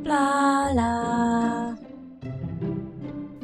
Blarla.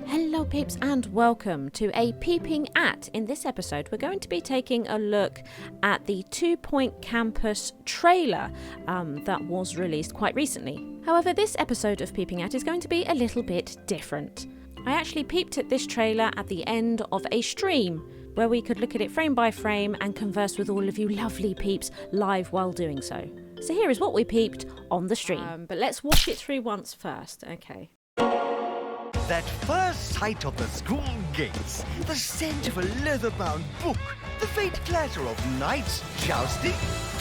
Hello peeps and welcome to a peeping at. In this episode we're going to be taking a look at the 2 Point Campus trailer that was released quite recently. However, this episode of Peeping At is going to be a little bit different. I actually peeped at this trailer at the end of a stream where we could look at it frame by frame and converse with all of you lovely peeps live while doing so. So here is what we peeped on the stream. But let's watch it through once first. Okay. That first sight of the school gates, the scent of a leather-bound book, the faint clatter of knights jousting.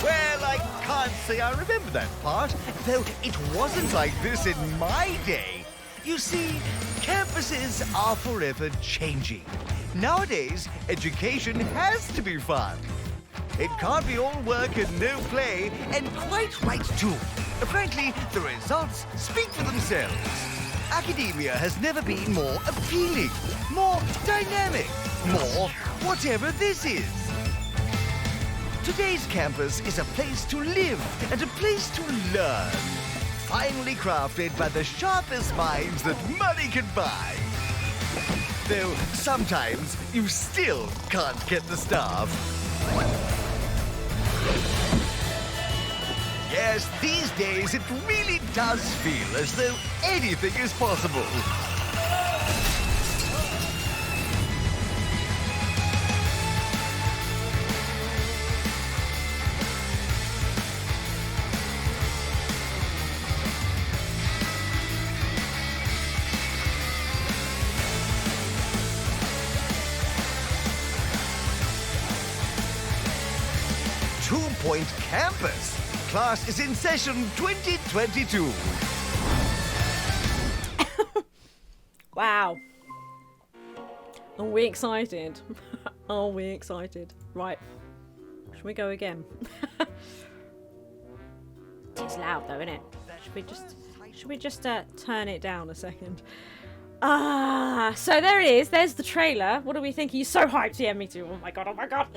Well, I can't say I remember that part, though it wasn't like this in my day. You see, campuses are forever changing. Nowadays, education has to be fun. It can't be all work and no play, and quite right too. Frankly, the results speak for themselves. Academia has never been more appealing, more dynamic, more whatever this is. Today's campus is a place to live and a place to learn. Finely crafted by the sharpest minds that money can buy. Though sometimes you still can't get the staff. Yes, these days it really does feel as though anything is possible. 2 Point Campus. Class is in session 2022. Wow. Are we excited? Are we excited? Right. Should we go again? It's loud though, isn't it? Should we just turn it down a second? So there it is. There's the trailer. What do we think? He's so hyped. Yeah, me too. Oh my god.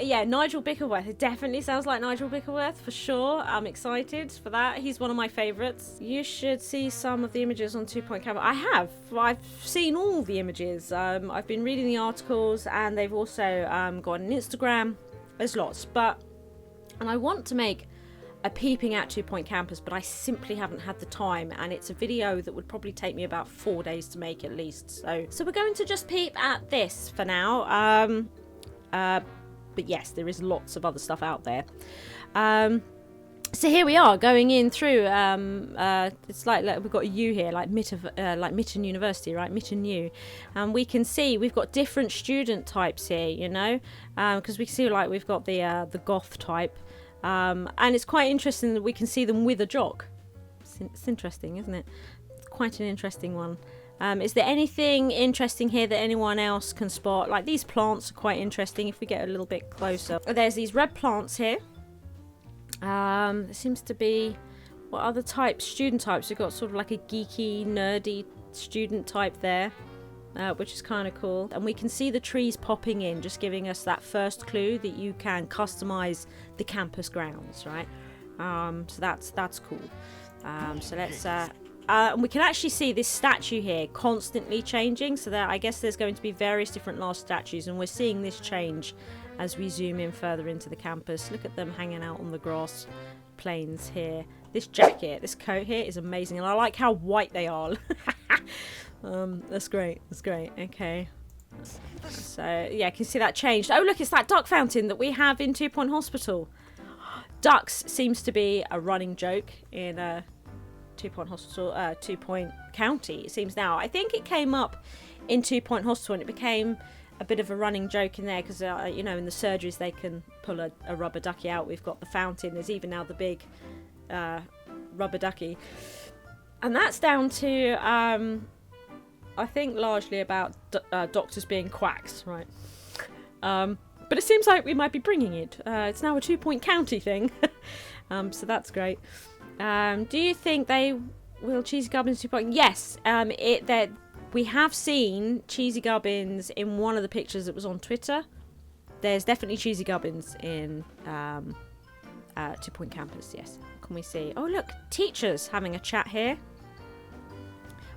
Yeah, Nigel Bickerworth. It definitely sounds like Nigel Bickerworth for sure. I'm excited for that. He's one of my favourites. You should see some of the images on 2 Point Campus. I have. I've seen all the images. I've been reading the articles, and they've also got an Instagram. There's lots, and I want to make a peeping at 2 Point Campus, but I simply haven't had the time, and it's a video that would probably take me about 4 days to make at least. So we're going to just peep at this for now. But yes, there is lots of other stuff out there. So here we are going in through. It's like we've got a U here, like Mitten University, right? Mitten U, and we can see we've got different student types here. You know, because we see like we've got the goth type, and it's quite interesting that we can see them with a jock. It's interesting, isn't it? It's quite an interesting one. Is there anything interesting here that anyone else can spot? Like these plants are quite interesting if we get a little bit closer. There's these red plants here. There seems to be, what other types? Student types. We've got sort of like a geeky, nerdy student type there, which is kind of cool. And we can see the trees popping in, just giving us that first clue that you can customize the campus grounds, right? So that's cool. So let's... and we can actually see this statue here constantly changing, so that I guess there's going to be various different last statues, and we're seeing this change as we zoom in further into the campus. Look at them hanging out on the grass plains here. This jacket, this coat here is amazing, and I like how white they are. That's great. Okay. So yeah, you can see that changed. Oh look, it's that duck fountain that we have in 2 Point Hospital. Ducks seems to be a running joke in 2 Point Hospital, 2 Point County, it seems now. I think it came up in 2 Point Hospital and it became a bit of a running joke in there because, you know, in the surgeries they can pull a rubber ducky out. We've got the fountain. There's even now the big rubber ducky. And that's down to, I think, largely about doctors being quacks, right? But it seems like we might be bringing it. It's now a 2 Point County thing. So that's great. Do you think they will Cheesy Gubbins 2 Point? Yes. We have seen Cheesy Gubbins in one of the pictures that was on Twitter. There's definitely Cheesy Gubbins in 2 Point Campus, yes. Can we see? Oh, look, teachers having a chat here.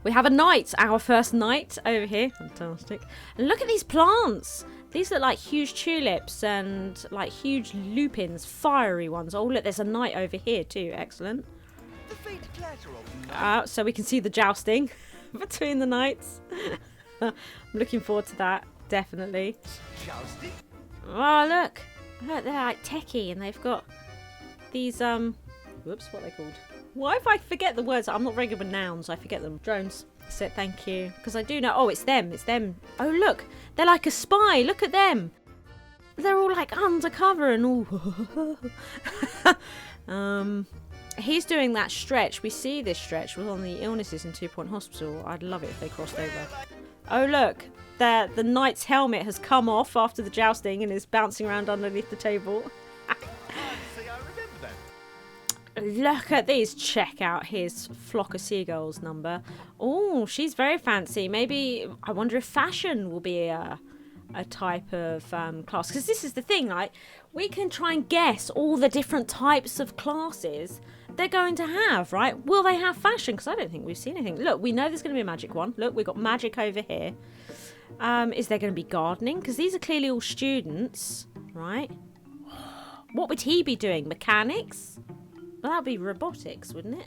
We have a knight, our first knight over here. Fantastic. And look at these plants. These look like huge tulips and like huge lupins, fiery ones. Oh, look, there's a knight over here too. Excellent. So we can see the jousting between the knights. I'm looking forward to that, definitely. Jousting? Oh, look. Look, they're like techie and they've got these, whoops, what are they called? Why if I forget the words? I'm not very good with nouns. I forget them. Drones. That's it. Thank you. Because I do know. Oh, it's them. It's them. Oh, look. They're like a spy. Look at them. They're all like undercover and all. He's doing that stretch. We see this stretch with on the illnesses in 2 Point Hospital. I'd love it if they crossed over. Oh, look. The knight's helmet has come off after the jousting and is bouncing around underneath the table. Look at these. Check out his flock of seagulls number. Oh, she's very fancy. Maybe, I wonder if fashion will be a type of class. Because this is the thing, like, we can try and guess all the different types of classes they're going to have, right? Will they have fashion? Because I don't think we've seen anything. Look, we know there's going to be a magic one. Look, we've got magic over here. Is there going to be gardening? Because these are clearly all students, right? What would he be doing? Mechanics? Well, that'd be robotics, wouldn't it?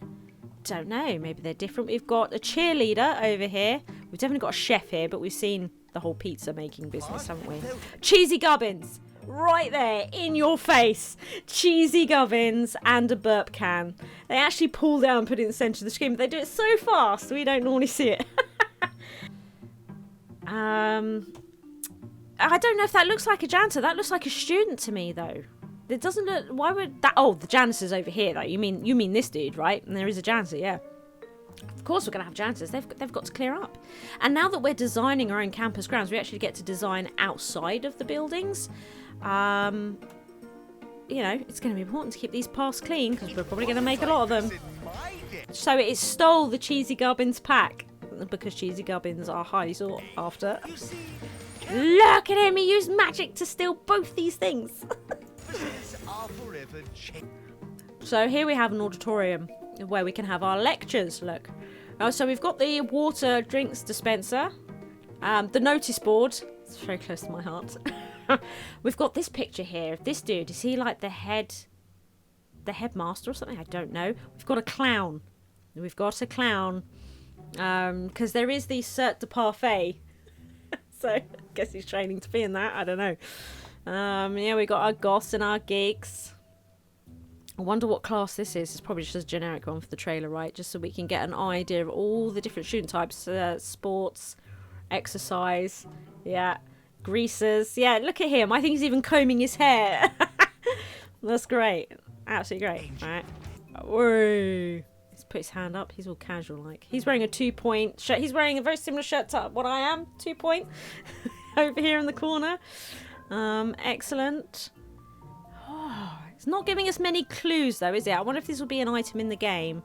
Don't know. Maybe they're different. We've got a cheerleader over here. We've definitely got a chef here, but we've seen the whole pizza making business, haven't we? Cheesy gubbins. Right there, in your face. Cheesy gubbins and a burp can. They actually pull down and put it in the centre of the screen, but they do it so fast we don't normally see it. I don't know if that looks like a janitor. That looks like a student to me, though. It doesn't look... Why would that... Oh, the janitor's over here, though. You mean this dude, right? And there is a janitor, yeah. Of course we're going to have janitors. They've got to clear up. And now that we're designing our own campus grounds, we actually get to design outside of the buildings. You know, it's going to be important to keep these paths clean because we're probably going to make a lot of them. So it stole the Cheesy Gubbins pack because Cheesy Gubbins are highly sought after. Look at him. He used magic to steal both these things. So here we have an auditorium where we can have our lectures. Look. So we've got the water drinks dispenser. The notice board. It's very close to my heart. We've got this picture here of this dude. Is he like the headmaster or something? I don't know. We've got a clown. Because there is the cert de parfait. So I guess he's training to be in that. I don't know. Yeah, we got our goths and our geeks. I wonder what class this is. It's probably just a generic one for the trailer, right? Just so we can get an idea of all the different student types. Sports, exercise, yeah, greasers. Yeah, look at him. I think he's even combing his hair. That's great. Absolutely great. All right. Whoa. He's put his hand up. He's all casual like. He's wearing a 2 Point shirt. He's wearing a very similar shirt to what I am. 2 Point. Over here in the corner. Excellent. Oh, it's not giving us many clues though, is it? I wonder if this will be an item in the game.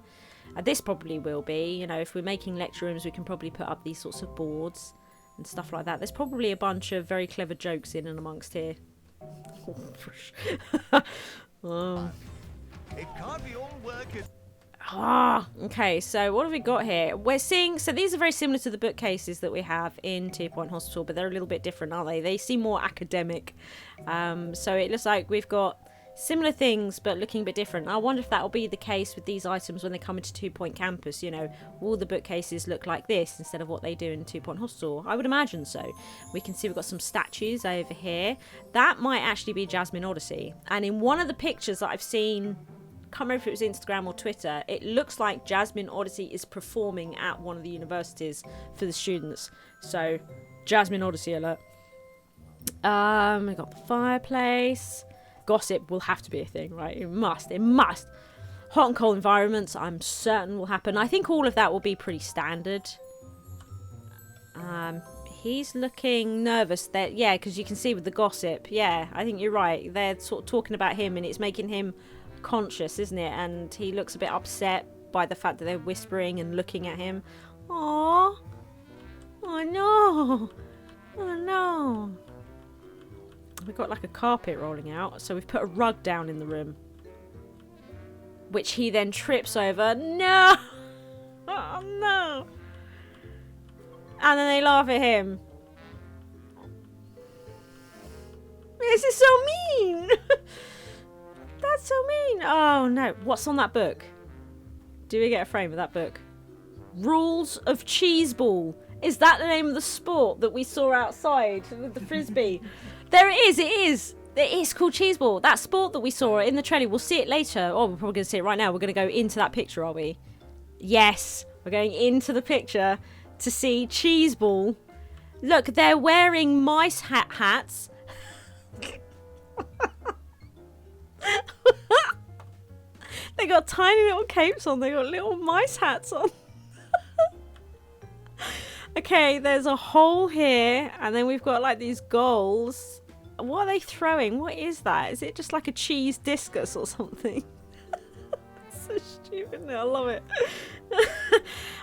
This probably will be. You know, if we're making lecture rooms, we can probably put up these sorts of boards and stuff like that. There's probably a bunch of very clever jokes in and amongst here. Oh. It can't be all work. Okay, so what have we got here? We're seeing, so these are very similar to the bookcases that we have in 2 Point Hospital, but they're a little bit different, aren't they? They seem more academic. So it looks like we've got similar things, but looking a bit different. I wonder if that will be the case with these items when they come into 2 Point Campus. You know, will the bookcases look like this instead of what they do in 2 Point Hospital? I would imagine so. We can see we've got some statues over here. That might actually be Jasmine Odyssey. And in one of the pictures that I've seen, can't remember if it was Instagram or Twitter, it looks like Jasmine Odyssey is performing at one of the universities for the students. So, Jasmine Odyssey alert. We've got the fireplace. Gossip will have to be a thing, right? It must. Hot and cold environments, I'm certain will happen. I think all of that will be pretty standard. He's looking nervous there. Yeah, because you can see with the gossip. Yeah, I think you're right. They're sort of talking about him and it's making him conscious, isn't it? And he looks a bit upset by the fact that they're whispering and looking at him. Aww. Oh no. Oh no. We've got like a carpet rolling out, so we've put a rug down in the room. which he then trips over. No! Oh no! And then they laugh at him. This is so mean! That's so mean! Oh no, what's on that book? Do we get a frame of that book? Rules of Cheeseball. Is that the name of the sport that we saw outside with the frisbee? There it is, it is! It is called Cheeseball. That sport that we saw in the trailer, we'll see it later. Oh, we're probably going to see it right now. We're going to go into that picture, are we? Yes, we're going into the picture to see Cheeseball. Look, they're wearing mice hats. They got tiny little capes on. They got little mice hats on. Okay, there's a hole here, and then we've got like these goals. What are they throwing? What is that? Is it just like a cheese discus or something? So stupid. I love it. I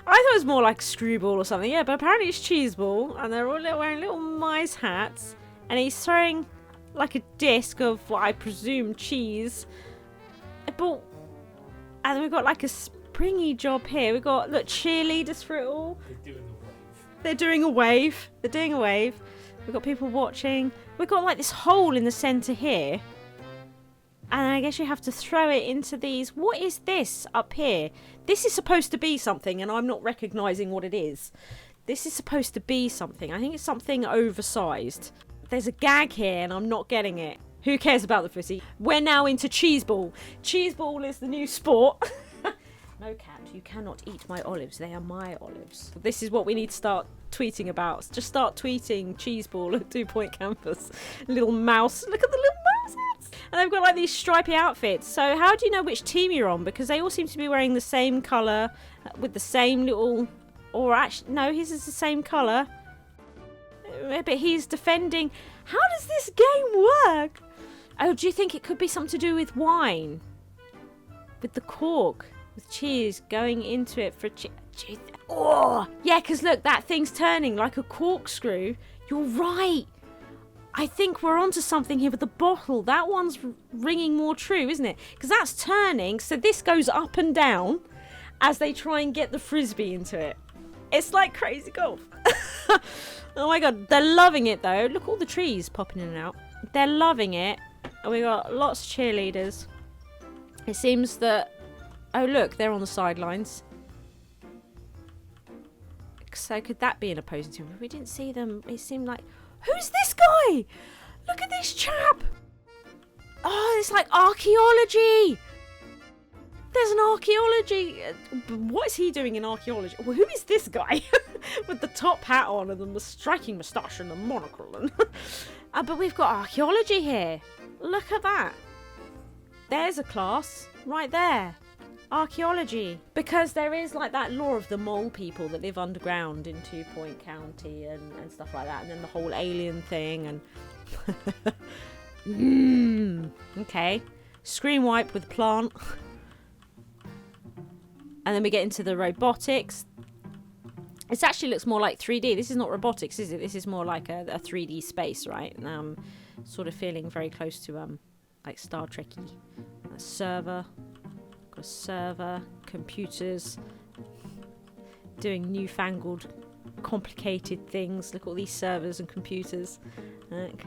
thought it was more like screwball or something. Yeah, but apparently it's cheeseball, and they're all wearing little mice hats, and he's throwing like a disc of what I presume cheese. But and then we've got like a springy job here. We've got, look, cheerleaders for it all. They're doing a wave. They're doing a wave. We've got people watching. We've got like this hole in the centre here. And I guess you have to throw it into these. What is this up here? This is supposed to be something, and I'm not recognising what it is. This is supposed to be something. I think it's something oversized. There's a gag here, and I'm not getting it. Who cares about the frizzy? We're now into cheeseball. Cheeseball is the new sport. No, cat, you cannot eat my olives. They are my olives. This is what we need to start tweeting about. Just start tweeting cheeseball at 2 Point Campus. Little mouse. Look at the little mouse hats. And they've got like these stripy outfits. So how do you know which team you're on? Because they all seem to be wearing the same colour with the same little... Or actually, no, his is the same colour. But he's defending... How does this game work? Oh, do you think it could be something to do with wine? With the cork? With cheese going into it for cheese. Oh, yeah, because look, that thing's turning like a corkscrew. You're right. I think we're onto something here with the bottle. That one's ringing more true, isn't it? Because that's turning, so this goes up and down as they try and get the frisbee into it. It's like crazy golf. Oh my god, they're loving it though. Look, all the trees popping in and out. They're loving it. And we got lots of cheerleaders. It seems that... Oh, look, they're on the sidelines. So could that be an opposing team? We didn't see them. It seemed like... Who's this guy? Look at this chap. Oh, it's like archaeology. There's an archaeology... What is he doing in archaeology? Well, who is this guy? With the top hat on and the striking moustache and the monocle. And... but we've got archaeology here. Look at that. There's a class right there. Archaeology. Because there is like that lore of the mole people that live underground in 2 Point County and stuff like that. And then the whole alien thing and... Okay. Screen wipe with plant. And then we get into the robotics. This actually looks more like 3D. This is not robotics, is it? This is more like a 3D space, right? And I'm sort of feeling very close to like Star Trek-y. A server. Got a server. Computers. Doing newfangled, complicated things. Look at all these servers and computers. Look.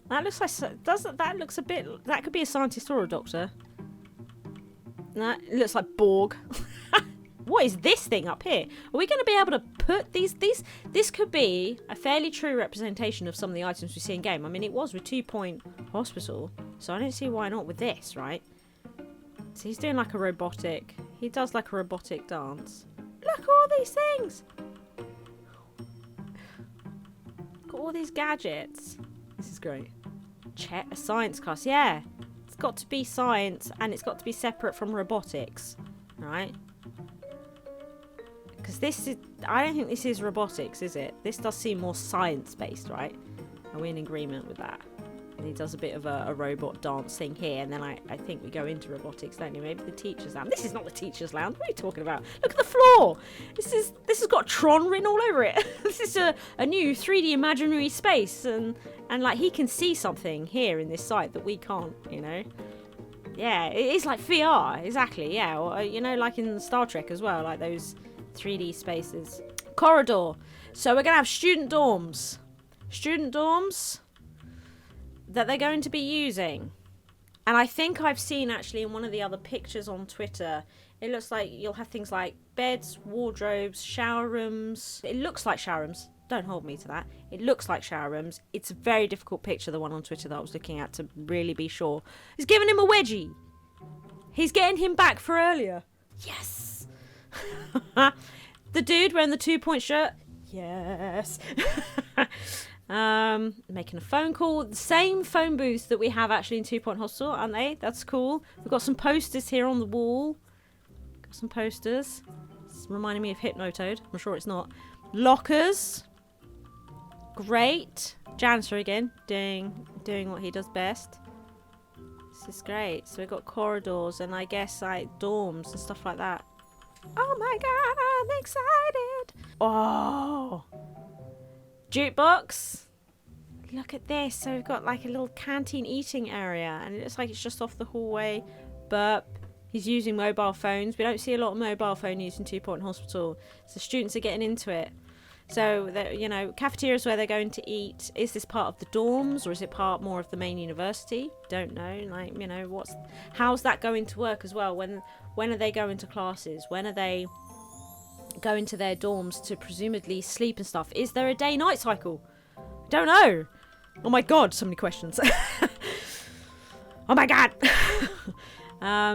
That looks like... That looks a bit... That could be a scientist or a doctor. That looks like Borg. What is this thing up here? Are we going to be able to put these... This could be a fairly true representation of some of the items we see in game. I mean, it was with 2 Point Hospital, so I don't see why not with this, right? So he's doing like a robotic... He does like a robotic dance. Look at all these things! Look at all these gadgets. This is great. Check a science class. Yeah. It's got to be science, and it's got to be separate from robotics. Right? Because this is... I don't think this is robotics, is it? This does seem more science-based, right? Are we in agreement with that? And he does a bit of a robot dance thing here, and then I think we go into robotics, don't you? Maybe the teacher's lounge. This is not the teacher's lounge. What are you talking about? Look at the floor! This has got Tron written all over it. This is a new 3D imaginary space, and like he can see something here in this site that we can't, you know? Yeah, it is like VR, exactly, yeah. Or, you know, like in Star Trek as well, like those 3D spaces. Corridor. So we're going to have student dorms. Student dorms that they're going to be using. And I think I've seen actually in one of the other pictures on Twitter, it looks like you'll have things like beds, wardrobes, shower rooms. It looks like shower rooms. Don't hold me to that. It looks like shower rooms. It's a very difficult picture, the one on Twitter that I was looking at, to really be sure. He's giving him a wedgie. He's getting him back for earlier. Yes. The dude wearing the 2-point shirt. Yes. Making a phone call. The same phone booth that we have actually in 2-Point Hospital, aren't they? That's cool. We've got some posters here on the wall. Got some posters. It's reminding me of Hypnotoad. I'm sure it's not. Lockers. Great. Janitor again. Doing what he does best. This is great. So we've got corridors and I guess like dorms and stuff like that. Oh my god, I'm excited. Oh. Jukebox. Look at this. So we've got like a little canteen eating area and it looks like it's just off the hallway. Burp. He's using mobile phones. We don't see a lot of mobile phone use in 2-Point Hospital. So students are getting into it. So, you know, cafeteria is where they're going to eat. Is this part of the dorms or is it part more of the main university? Don't know. Like, you know, how's that going to work as well? When are they going to classes? When are they going to their dorms to presumably sleep and stuff? Is there a day-night cycle? Don't know. Oh my god, so many questions. Oh my god.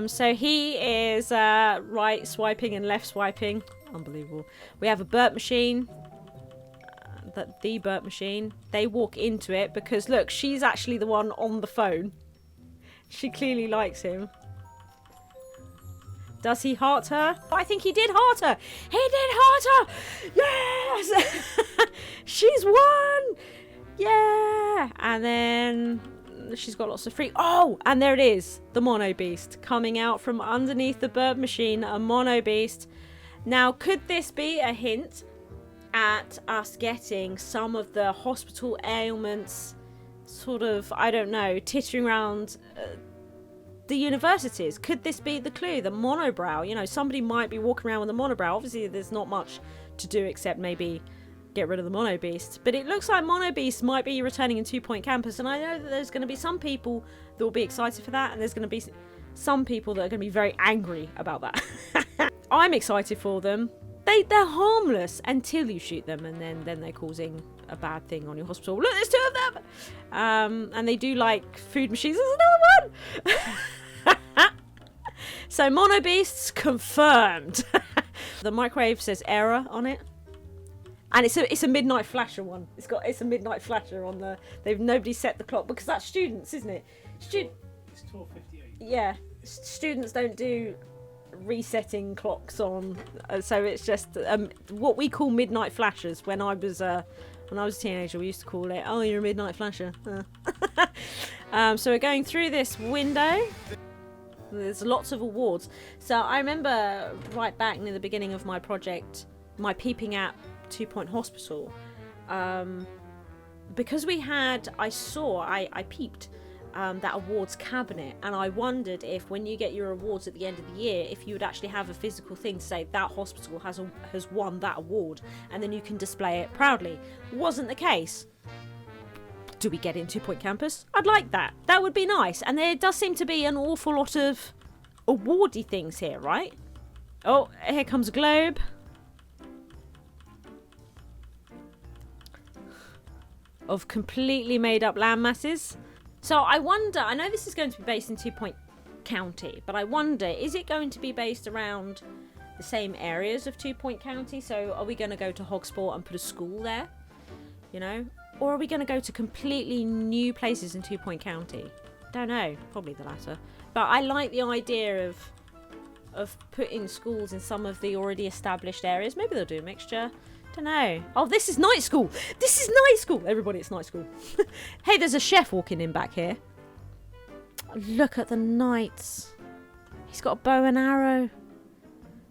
So he is right swiping and left swiping. Unbelievable. We have a burp machine. The burp machine. They walk into it because look, she's actually the one on the phone. She clearly likes him. Does he heart her? Oh, I think he did heart her. He did heart her. Yes. She's won. Yeah. And then she's got lots of free. Oh, and there it is. The Mono Beast coming out from underneath the burp machine. A Mono Beast. Now, could this be a hint at us getting some of the hospital ailments sort of, I don't know, tittering around the universities? Could this be the clue? The monobrow, you know, somebody might be walking around with a monobrow. Obviously, there's not much to do except maybe get rid of the Mono Beast. But it looks like Mono Beast might be returning in 2-Point Campus. And I know that there's going to be some people that will be excited for that. And there's going to be some people that are going to be very angry about that. I'm excited for them. They're harmless until you shoot them, and then they're causing a bad thing on your hospital. Look, there's 2 of them! And they do like food machines. There's another one! So Mono Beasts confirmed. The microwave says error on it. And it's a midnight flasher one. It's a midnight flasher on the. Nobody set the clock because that's students, isn't it? It's 12:58. Yeah, students don't do resetting clocks on, so it's just what we call midnight flashers. When I was a teenager, we used to call it, oh, you're a midnight flasher. So we're going through this window. There's lots of awards. So I remember right back near the beginning of my project, my peeping at 2-Point Hospital, because I peeped that awards cabinet, and I wondered if when you get your awards at the end of the year, if you would actually have a physical thing to say that hospital has won that award, and then you can display it proudly. Wasn't the case. Do we get it in 2-Point Campus? I'd like that. That would be nice. And there does seem to be an awful lot of awardy things here, right? Oh, here comes a globe. Of completely made up land masses. So I wonder, I know this is going to be based in 2-Point County, but I wonder, is it going to be based around the same areas of 2-Point County? So are we going to go to Hogsport and put a school there? You know? Or are we going to go to completely new places in 2-Point County? Don't know. Probably the latter. But I like the idea of putting schools in some of the already established areas. Maybe they'll do a mixture. Don't know. Oh, this is night school. This is night school. Everybody, it's night school. Hey, there's a chef walking in back here. Look at the knights. He's got a bow and arrow.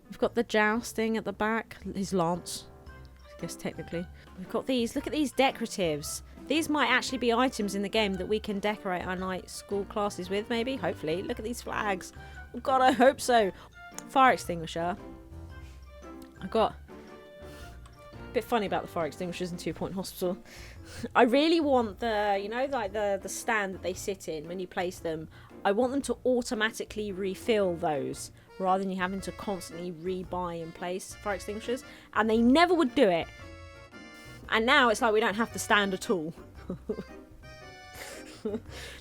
We've got the jousting at the back. His lance, I guess technically. We've got these. Look at these decoratives. These might actually be items in the game that we can decorate our night school classes with, maybe. Hopefully. Look at these flags. Oh god, I hope so. Fire extinguisher. I got a bit funny about the fire extinguishers in 2 Point Hospital. I really want the, you know, like the stand that they sit in when you place them. I want them to automatically refill those rather than you having to constantly rebuy and place fire extinguishers. And they never would do it. And now it's like we don't have to stand at all.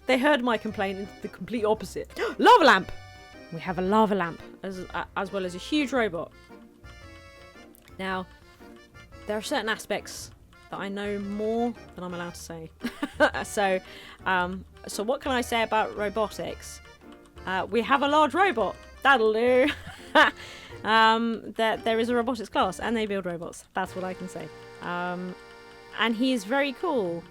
They heard my complaint and did the complete opposite. Lava lamp! We have a lava lamp as well as a huge robot. Now, there are certain aspects that I know more than I'm allowed to say. So what can I say about robotics? We have a large robot. That'll do. There is a robotics class and they build robots. That's what I can say. And he is very cool.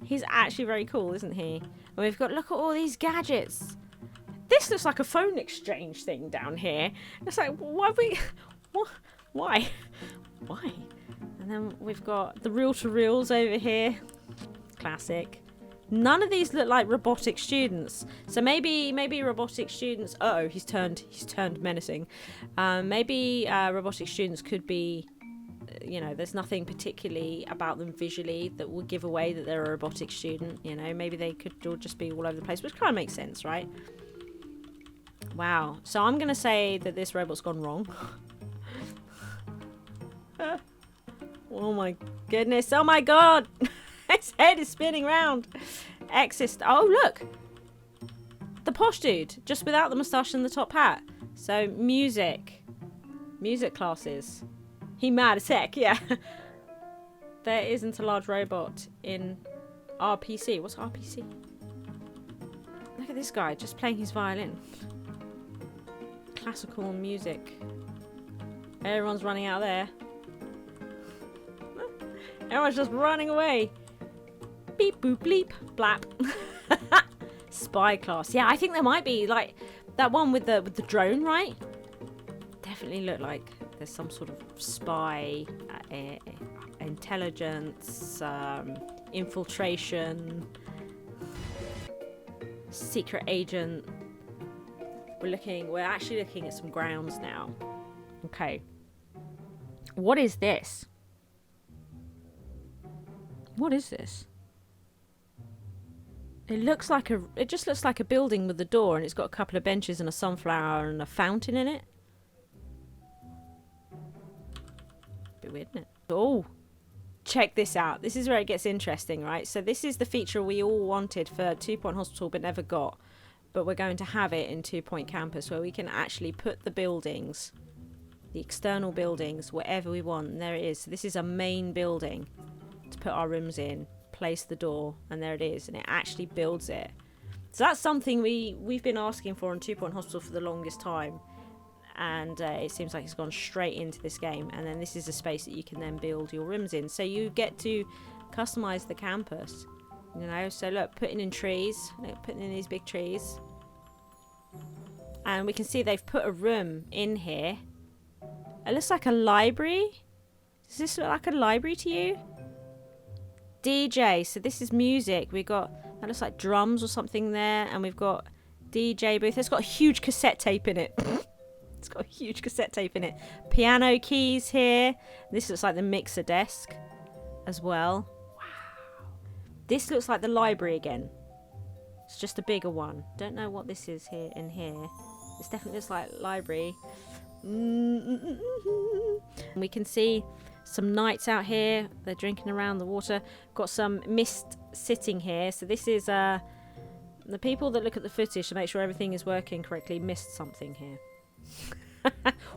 He's actually very cool, isn't he? And we've got, look at all these gadgets. This looks like a phone exchange thing down here. It's like, why? Why? And then we've got the reel-to-reels over here. Classic. None of these look like robotic students. So maybe robotic students... Uh-oh, he's turned menacing. Maybe robotic students could be... You know, there's nothing particularly about them visually that would give away that they're a robotic student. You know, maybe they could all just be all over the place, which kind of makes sense, right? Wow. So I'm going to say that this robot's gone wrong. Oh my goodness. Oh my god. His head is spinning round. Exist. Oh, look. The posh dude. Just without the moustache and the top hat. So, music. Music classes. He mad as heck, yeah. There isn't a large robot in RPC. What's RPC? Look at this guy just playing his violin. Classical music. Everyone's running out there. Everyone's just running away. Beep boop bleep blap. Spy class. Yeah, I think there might be like that one with the drone, right? Definitely look like there's some sort of spy, intelligence, infiltration, secret agent. We're actually looking at some grounds now. Okay. What is this? What is this? It just looks like a building with a door, and it's got a couple of benches and a sunflower and a fountain in it. Bit weird, isn't it? Oh, check this out. This is where it gets interesting, right? So this is the feature we all wanted for 2 Point Hospital but never got. But we're going to have it in 2 Point Campus, where we can actually put the buildings, the external buildings, wherever we want. And there it is. So this is a main building to put our rooms in. Place the door, and there it is. And it actually builds it. So that's something we've been asking for in 2 Point Hospital for the longest time. And it seems like it's gone straight into this game. And then this is a space that you can then build your rooms in. So you get to customize the campus. You know, so look, putting in trees, look, putting in these big trees. And we can see they've put a room in here. It looks like a library. Does this look like a library to you? DJ, so this is music. We've got, that looks like drums or something there. And we've got DJ booth. It's got a huge cassette tape in it. It's got a huge cassette tape in it. Piano keys here. This looks like the mixer desk as well. This looks like the library again. It's just a bigger one. Don't know what this is here in here. This definitely looks like library. We can see some knights out here. They're drinking around the water. Got some mist sitting here. So this is the people that look at the footage to make sure everything is working correctly missed something here.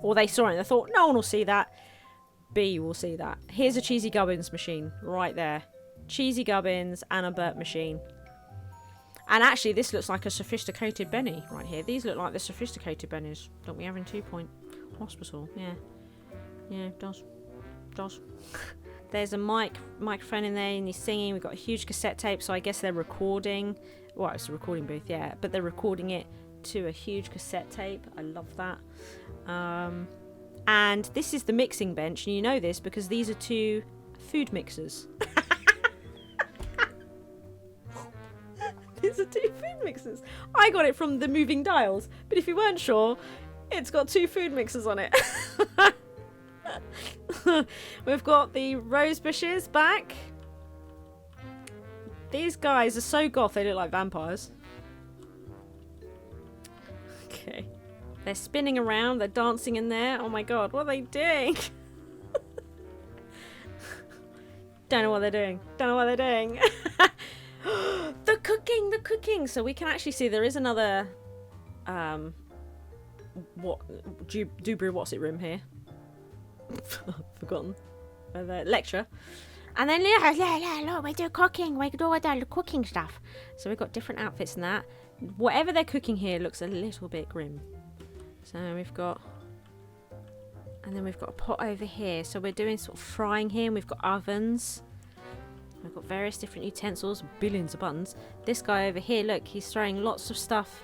Or they saw it and they thought, no one will see that. B will see that. Here's a Cheesy Gubbins machine right there. Cheesy Gubbins and a burp machine. And actually this looks like a sophisticated Benny right here. These look like the sophisticated Bennies. Don't we have in 2 Point Hospital? Yeah. Yeah, it does. There's a microphone in there and he's singing. We've got a huge cassette tape, so I guess they're recording. Well, it's a recording booth, yeah. But they're recording it to a huge cassette tape. I love that. And this is the mixing bench. And you know this because these are 2 food mixers. Those are 2 food mixers. I got it from the moving dials, but if you weren't sure, it's got 2 food mixers on it. We've got the rose bushes back. These guys are so goth, they look like vampires. Okay. They're spinning around, they're dancing in there. Oh my god, what are they doing? Don't know what they're doing. Don't know what they're doing. The cooking. So we can actually see there is another what's it room here? Forgotten. The lecture. And then look, we do cooking. We do all the cooking stuff. So we've got different outfits and that. Whatever they're cooking here looks a little bit grim. So we've got, and then we've got a pot over here. So we're doing sort of frying here. And we've got ovens. We've got various different utensils, billions of buttons. This guy over here, look, he's throwing lots of stuff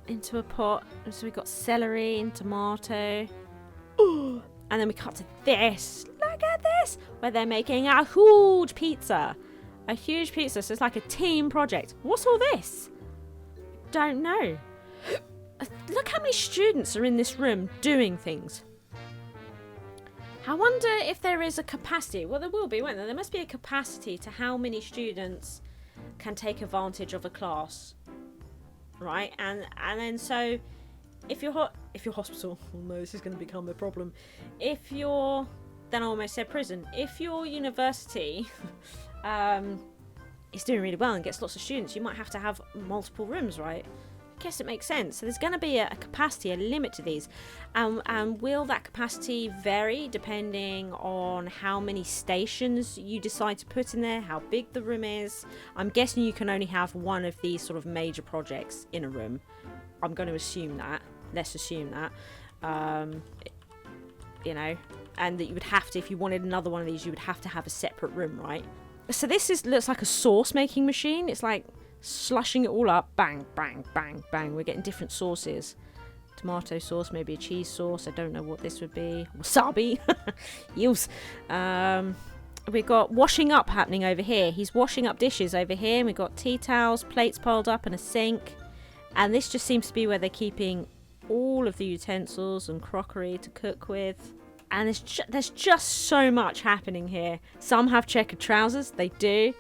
into a pot. So we've got celery and tomato. Ooh. And then we cut to this. Look at this, where they're making a huge pizza. A huge pizza. So it's like a team project. What's all this? Don't know. Look how many students are in this room doing things. I wonder if there is a capacity. Well, there will be, won't there? There must be a capacity to how many students can take advantage of a class, right? And then so, if you're hospital, oh no, this is going to become a problem. If you're, then I almost said prison. If your university is doing really well and gets lots of students, you might have to have multiple rooms, right? I guess it makes sense. So there's going to be a capacity, a limit to these. And will that capacity vary depending on how many stations you decide to put in there, how big the room is? I'm guessing you can only have one of these sort of major projects in a room. I'm going to assume that. Let's assume that. You know, and that you would have to, if you wanted another one of these, you would have to have a separate room, right? So this looks like a sauce making machine. It's like slushing it all up, bang, bang, bang, bang. We're getting different sauces. Tomato sauce, maybe a cheese sauce. I don't know what this would be. Wasabi. Eels. We've got washing up happening over here. He's washing up dishes over here. We've got tea towels, plates piled up, and a sink. And this just seems to be where they're keeping all of the utensils and crockery to cook with. And there's just so much happening here. Some have checkered trousers. They do.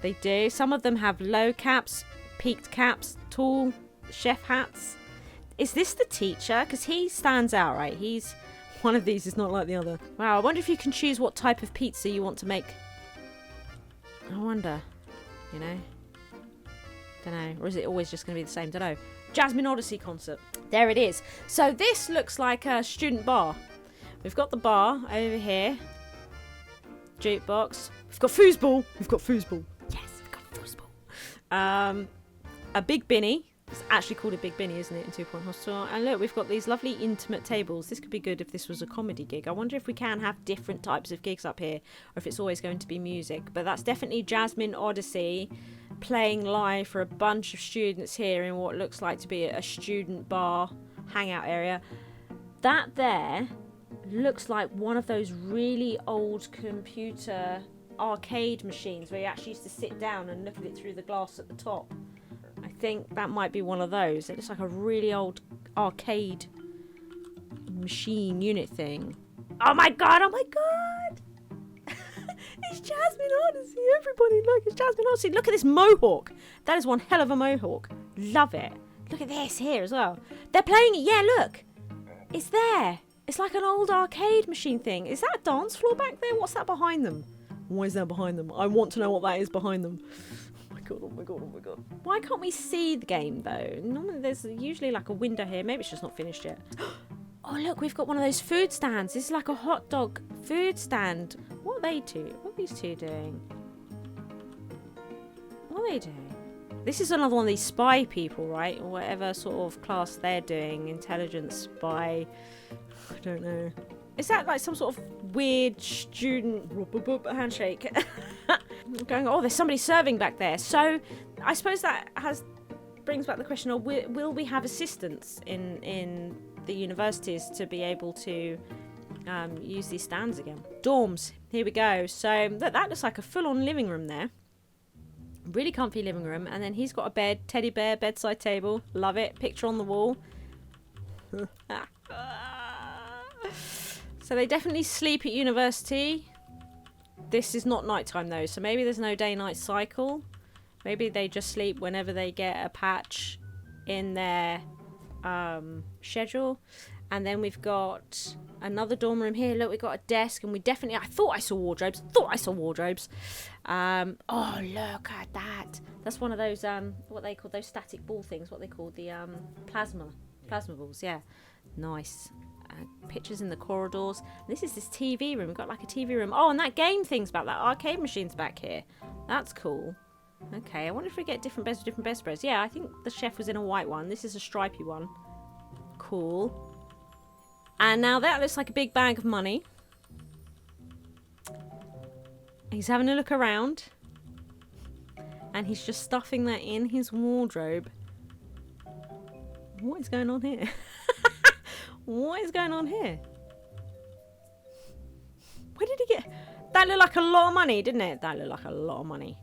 They do. Some of them have low caps, peaked caps, tall chef hats. Is this the teacher? Because he stands out, right? One of these is not like the other. Wow, I wonder if you can choose what type of pizza you want to make. I wonder. You know? Don't know. Or is it always just going to be the same? Don't know. Jasmine Odyssey concert. There it is. So this looks like a student bar. We've got the bar over here. Jukebox. We've got foosball. We've got foosball. Yes, we've got foosball. A big binny. It's actually called a big binny, isn't it, in 2 Point Hospital? And look, we've got these lovely intimate tables. This could be good if this was a comedy gig. I wonder if we can have different types of gigs up here, or if it's always going to be music. But that's definitely Jasmine Odyssey playing live for a bunch of students here in what looks like to be a student bar hangout area. That there looks like one of those really old computer arcade machines where you actually used to sit down and look at it through the glass at the top. I think that might be one of those. It looks like a really old arcade machine unit thing. Oh my god, oh my god! It's Jasmine Odyssey, everybody look, it's Jasmine Odyssey. Look at this mohawk. That is one hell of a mohawk. Love it. Look at this here as well. They're playing it, yeah, look. It's there. It's like an old arcade machine thing. Is that a dance floor back there? What's that behind them? Why is that behind them? I want to know what that is behind them. Oh my god, oh my god, oh my god. Why can't we see the game though? Normally there's usually like a window here. Maybe it's just not finished yet. Oh look, we've got one of those food stands. This is like a hot dog food stand. What are they two? What are these two doing? What are they doing? This is another one of these spy people, right? Or whatever sort of class they're doing. Intelligence spy. I don't know. Is that like some sort of weird student handshake? Going, oh, there's somebody serving back there. So I suppose that brings back the question of will we have assistants in the universities to be able to use these stands again? Dorms. Here we go. So that looks like a full-on living room there. Really comfy living room. And then he's got a bed, teddy bear, bedside table. Love it. Picture on the wall. So they definitely sleep at university. This is not nighttime though, so maybe there's no day-night cycle. Maybe they just sleep whenever they get a patch in their schedule. And then we've got another dorm room here. Look, we've got a desk, and we definitely... I thought I saw wardrobes. Oh, look at that. That's one of those, what they call those static ball things. What they call the plasma balls, yeah. Nice. Pictures in the corridors. This is this TV room. We've got like a TV room. Oh, and that game thing's back. That arcade machine's back here. That's cool. Okay, I wonder if we get different beds with different bed spreads. Yeah, I think the chef was in a white one. This is a stripy one. Cool. And now that looks like a big bag of money. He's having a look around. And he's just stuffing that in his wardrobe. What is going on here? What is going on here? Where did he get... That looked like a lot of money, didn't it? That looked like a lot of money.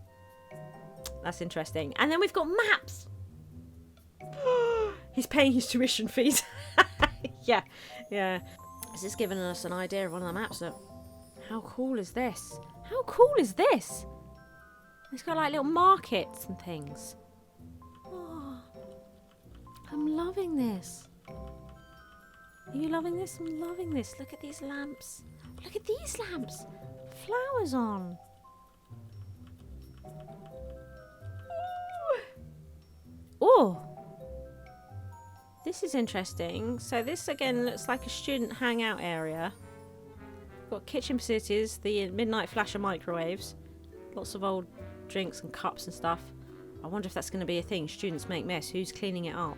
That's interesting. And then we've got maps. He's paying his tuition fees. Yeah. Is this giving us an idea of one of the maps? Look. How cool is this? How cool is this? It's got like little markets and things. Oh, I'm loving this. Are you loving this? I'm loving this. Look at these lamps. Look at these lamps. Flowers on. Oh. This is interesting. So this again looks like a student hangout area. Got kitchen facilities, the midnight flasher microwaves. Lots of old drinks and cups and stuff. I wonder if that's going to be a thing. Students make mess. Who's cleaning it up?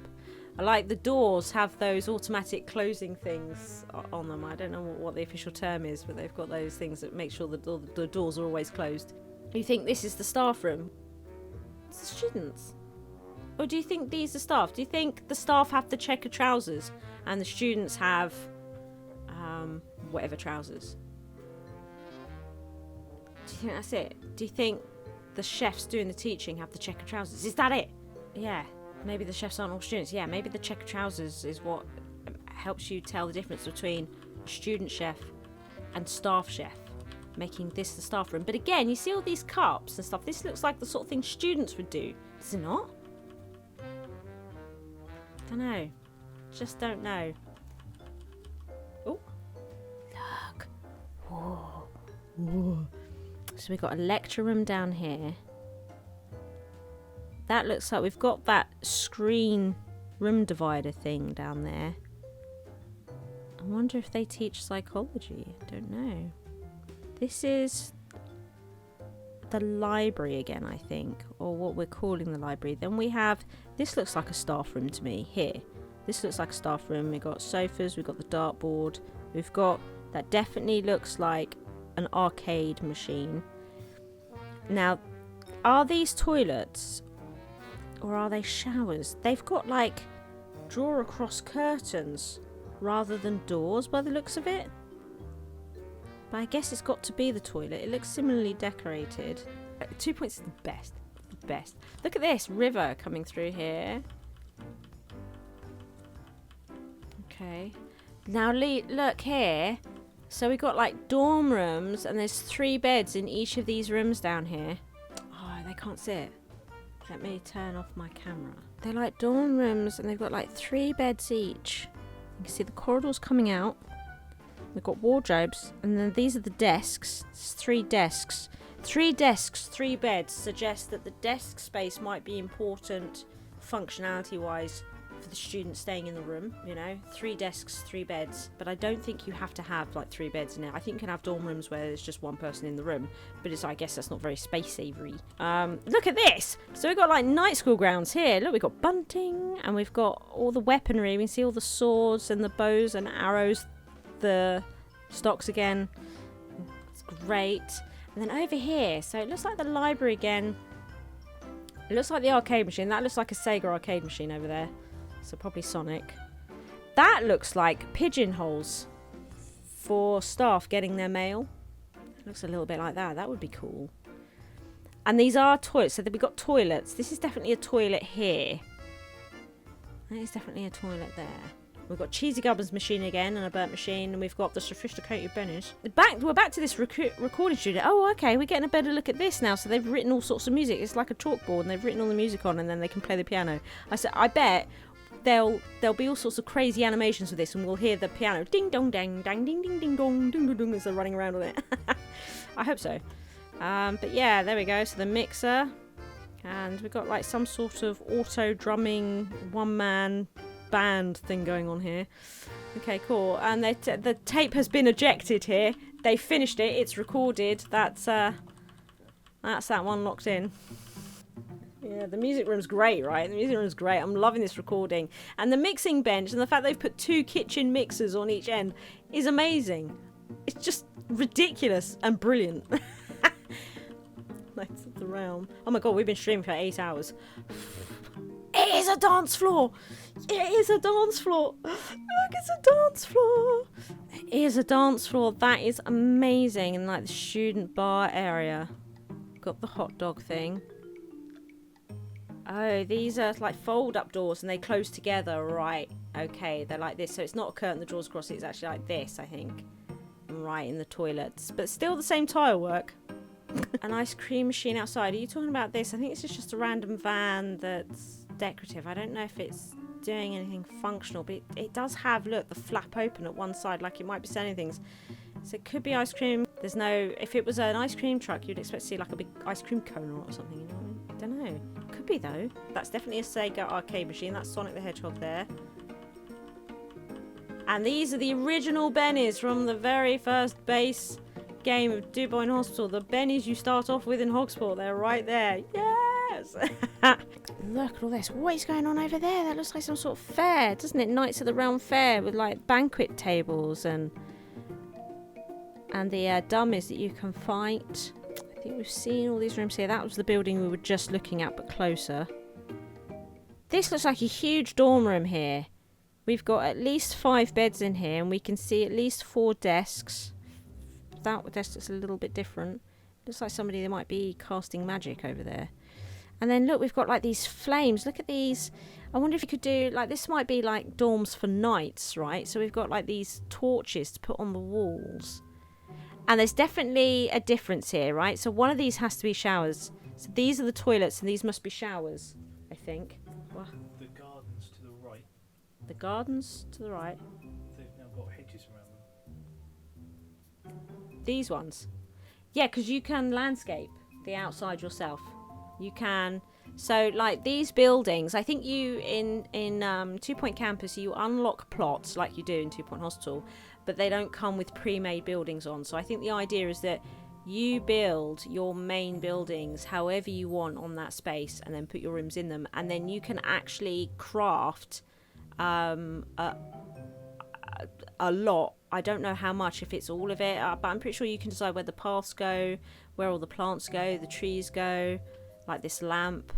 I like the doors have those automatic closing things on them. I don't know what the official term is, but they've got those things that make sure the doors are always closed. You think this is the staff room? It's the students. Or do you think these are staff? Do you think the staff have the checker trousers and the students have whatever trousers? Do you think that's it? Do you think the chefs doing the teaching have the checker trousers? Is that it? Yeah. Maybe the chefs aren't all students. Yeah, maybe the checker trousers is what helps you tell the difference between student chef and staff chef, making this the staff room. But again, you see all these cups and stuff. This looks like the sort of thing students would do. Does it not? Don't know. Just don't know. Oh, look. Whoa. Whoa. So we've got a lecture room down here. That looks like we've got that screen room divider thing down there. I wonder if they teach psychology. I don't know. This is the library again, I think, or what we're calling the library. Then we have, this looks like a staff room to me here. This looks like a staff room. We've got sofas, we've got the dartboard, we've got, that definitely looks like an arcade machine. Now, are these toilets or are they showers? They've got like draw across curtains rather than doors by the looks of it. But I guess it's got to be the toilet. It looks similarly decorated. 2 points is the best. The best. Look at this river coming through here. Okay. Now look here. So we've got like dorm rooms and there's 3 beds in each of these rooms down here. Oh, they can't see it. Let me turn off my camera. They're like dorm rooms and they've got like 3 beds each. You can see the corridors coming out. We've got wardrobes, and then these are the desks. It's 3 desks. 3 desks, 3 beds suggest that the desk space might be important functionality-wise for the students staying in the room, you know. 3 desks, 3 beds. But I don't think you have to have like 3 beds in it. I think you can have dorm rooms where there's just 1 person in the room. But I guess that's not very space-savory. Look at this! So we've got like night school grounds here. Look, we've got bunting, and we've got all the weaponry. We can see all the swords and the bows and arrows. The stocks again. It's great. And then over here, so it looks like the library again. It looks like the arcade machine. That looks like a Sega arcade machine over there. So probably Sonic. That looks like pigeonholes for staff getting their mail. It looks a little bit like that. That would be cool. And these are toilets, so we've got toilets. This is definitely a toilet here. That is definitely a toilet there. We've got Cheesy Gubbins machine again, and a burnt machine, and we've got the sophisticated bennies. We're back to this recording studio. Oh, okay, we're getting a better look at this now. So they've written all sorts of music. It's like a chalkboard, and they've written all the music on, and then they can play the piano. I bet there'll be all sorts of crazy animations with this, and we'll hear the piano ding dong dang dang ding ding ding dong ding ding dong as they're running around on it. I hope so. But yeah, there we go. So the mixer, and we've got like some sort of auto drumming one-man band thing going on here. Okay, cool. And the tape has been ejected here. They finished it. It's recorded. That's that one locked in. Yeah, the music room's great, right? The music room's great. I'm loving this recording. And the mixing bench and the fact they've put 2 kitchen mixers on each end is amazing. It's just ridiculous and brilliant. Knights of the Realm. Oh my god, we've been streaming for 8 hours. It is a dance floor! It is a dance floor! Look, it's a dance floor! It is a dance floor. That is amazing. In like the student bar area. Got the hot dog thing. Oh, these are like fold-up doors and they close together. Right. Okay, they're like this. So it's not a curtain that draws across. It's actually like this, I think. Right in the toilets. But still the same tile work. An ice cream machine outside. Are you talking about this? I think this is just a random van that's decorative. I don't know if it's doing anything functional, but it does have, look, the flap open at one side like it might be selling things. So it could be ice cream. There's no... If it was an ice cream truck, you'd expect to see like a big ice cream cone or something, you know what I mean? I don't know. Could be, though. That's definitely a Sega arcade machine. That's Sonic the Hedgehog there. And these are the original bennies from the very first base game of Dubois Hospital. The bennies you start off with in Hogsport. They're right there. Yes! Look at all this. What is going on over there? That looks like some sort of fair, doesn't it? Knights of the Realm fair with like banquet tables and the dummies that you can fight. I think we've seen all these rooms here. That was the building we were just looking at, but closer. This looks like a huge dorm room here. We've got at least 5 beds in here, and we can see at least 4 desks. That desk looks a little bit different. Looks like somebody that might be casting magic over there. And then look, we've got like these flames. Look at these. I wonder if you could do, like, this might be like dorms for knights, right? So we've got like these torches to put on the walls. And there's definitely a difference here, right? So one of these has to be showers. So these are the toilets and these must be showers, I think. What? The gardens to the right. The gardens to the right. They've now got hedges around them. These ones. Yeah, because you can landscape the outside yourself. You can. So, like, these buildings, I think you, in 2 Point Campus, you unlock plots like you do in 2 Point Hospital, but they don't come with pre-made buildings on. So I think the idea is that you build your main buildings however you want on that space and then put your rooms in them. And then you can actually craft a lot. I don't know how much, if it's all of it, but I'm pretty sure you can decide where the paths go, where all the plants go, the trees go, like this lamp.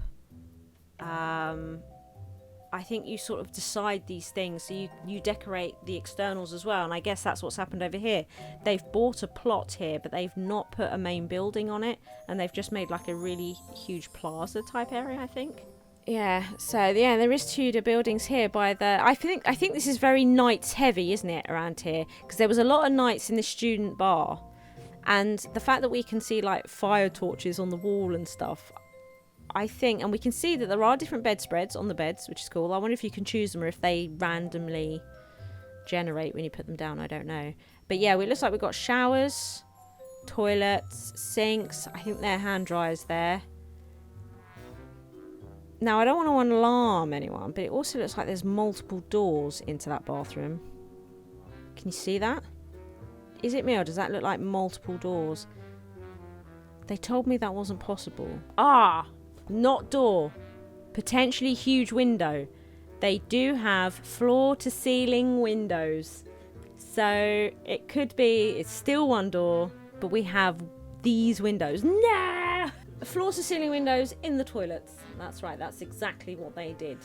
I think you sort of decide these things, so you decorate the externals as well, and I guess that's what's happened over here. They've bought a plot here, but they've not put a main building on it, and they've just made like a really huge plaza type area, I think. Yeah, so yeah, there is Tudor buildings here by the... I think this is very knights heavy, isn't it, around here? Because there was a lot of knights in the student bar, and the fact that we can see like fire torches on the wall and stuff, I think, and we can see that there are different bedspreads on the beds, which is cool. I wonder if you can choose them or if they randomly generate when you put them down. I don't know. But yeah, it looks like we've got showers, toilets, sinks. I think there are hand dryers there. Now, I don't want to alarm anyone, but it also looks like there's multiple doors into that bathroom. Can you see that? Is it me, or does that look like multiple doors? They told me that wasn't possible. Ah! Not door. Potentially huge window. They do have floor-to-ceiling windows. So it could be, it's still one door, but we have these windows. Nah! Floor-to-ceiling windows in the toilets. That's right, that's exactly what they did.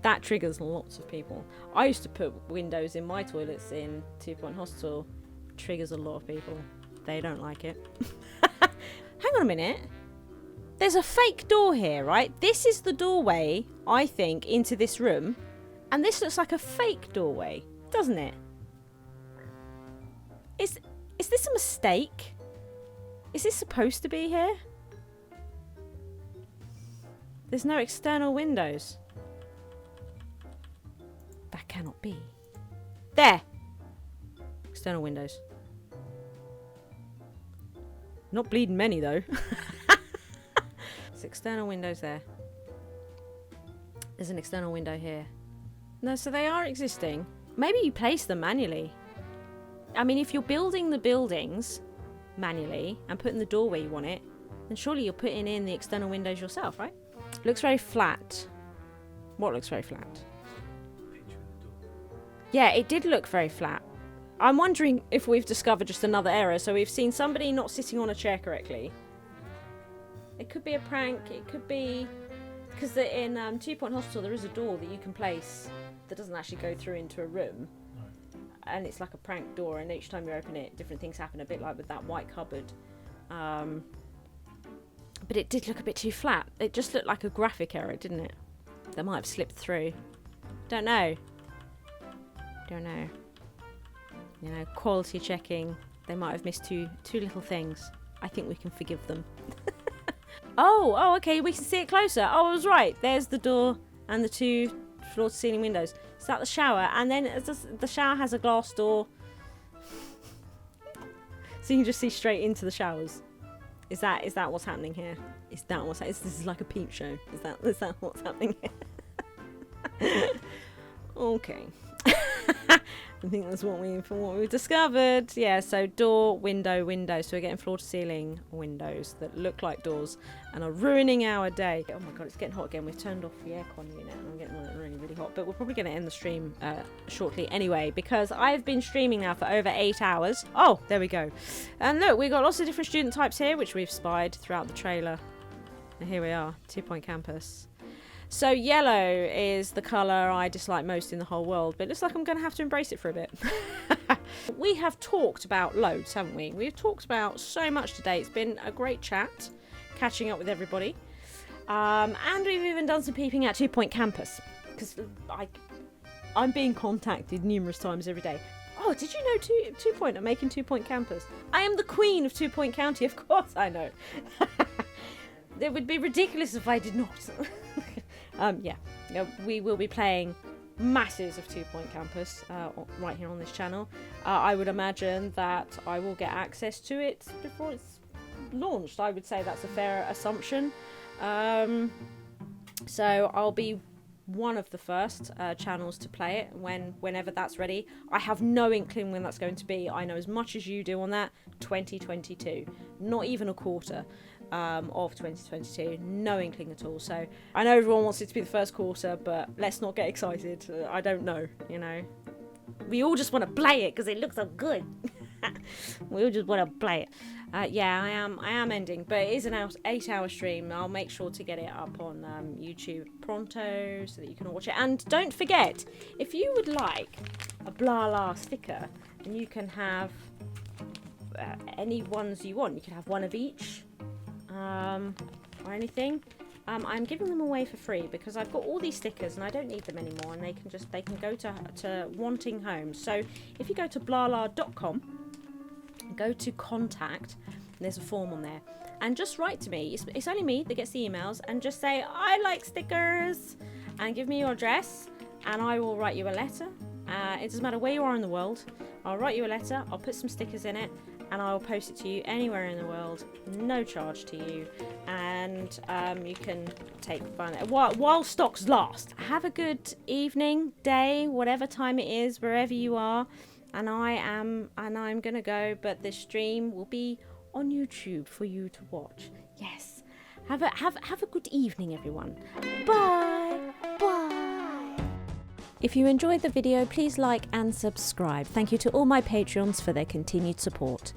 That triggers lots of people. I used to put windows in my toilets in 2 Point Hospital. Triggers a lot of people. They don't like it. Hang on a minute. There's a fake door here, right? This is the doorway, I think, into this room. And this looks like a fake doorway, doesn't it? Is this a mistake? Is this supposed to be here? There's no external windows. That cannot be. There! External windows. Not bleeding many, though. There's external windows there. There's an external window here. No, so they are existing. Maybe you place them manually. I mean, if you're building the buildings manually and putting the door where you want it, then surely you're putting in the external windows yourself, right? Looks very flat. What looks very flat? Picture of the door. Yeah, it did look very flat. I'm wondering if we've discovered just another error. So we've seen somebody not sitting on a chair correctly. It could be a prank. It could be... Because in 2 Point Hospital, there is a door that you can place that doesn't actually go through into a room. No. And it's like a prank door, and each time you open it, different things happen, a bit like with that white cupboard. But it did look a bit too flat. It just looked like a graphic error, didn't it? That might have slipped through. Don't know. Don't know. You know, quality checking. They might have missed two little things. I think we can forgive them. Oh, okay, we can see it closer. Oh, I was right. There's the door and the 2 floor-to-ceiling windows. Is that the shower? And then the shower has a glass door. So you can just see straight into the showers. Is that what's happening here? Is that what's happening? This is like a peep show. Is that what's happening here? Okay. I think that's what we've discovered. Yeah, so door, window. So we're getting floor-to-ceiling windows that look like doors and are ruining our day. Oh my god, it's getting hot again. We've turned off the aircon unit and I'm getting really, really hot. But we're probably going to end the stream shortly anyway, because I've been streaming now for over 8 hours. Oh, there we go. And look, we've got lots of different student types here, which we've spied throughout the trailer. And here we are, 2 Point Campus. So yellow is the colour I dislike most in the whole world, but it looks like I'm going to have to embrace it for a bit. We have talked about loads, haven't we? We've talked about so much today. It's been a great chat, catching up with everybody. And we've even done some peeping at 2 Point Campus, because I'm being contacted numerous times every day. Oh, did you know 2 Point are making 2 Point Campus? I am the queen of 2 Point County, of course I know. It would be ridiculous if I did not. Yeah, we will be playing masses of 2 Point Campus right here on this channel. I would imagine that I will get access to it before it's launched. I would say that's a fair assumption. So I'll be one of the first channels to play it whenever that's ready. I have no inkling when that's going to be. I know as much as you do on that. 2022, not even a quarter of 2022, no inkling at all. So I know everyone wants it to be the first quarter, but let's not get excited. I don't know, you know. We all just want to play it because it looks so good. We all just want to play it. Yeah, I am ending, but it is an 8-hour stream. I'll make sure to get it up on YouTube pronto so that you can all watch it. And don't forget, if you would like a Blarla sticker, then you can have any ones you want. You can have one of each, or anything. I'm giving them away for free because I've got all these stickers and I don't need them anymore, and they can go to wanting homes. So if you go to blarla.com, go to contact, and there's a form on there, and just write to me. It's only me that gets the emails, and just say I like stickers and give me your address, and I will write you a letter. It doesn't matter where you are in the world. I'll write you a letter, I'll put some stickers in it, and I'll post it to you anywhere in the world, no charge to you, and you can take fun while stocks last. Have a good evening, day, whatever time it is, wherever you are. And I'm gonna go, but the stream will be on YouTube for you to watch. Yes. Have a good evening, everyone. Bye. Bye. If you enjoyed the video, please like and subscribe. Thank you to all my Patreons for their continued support.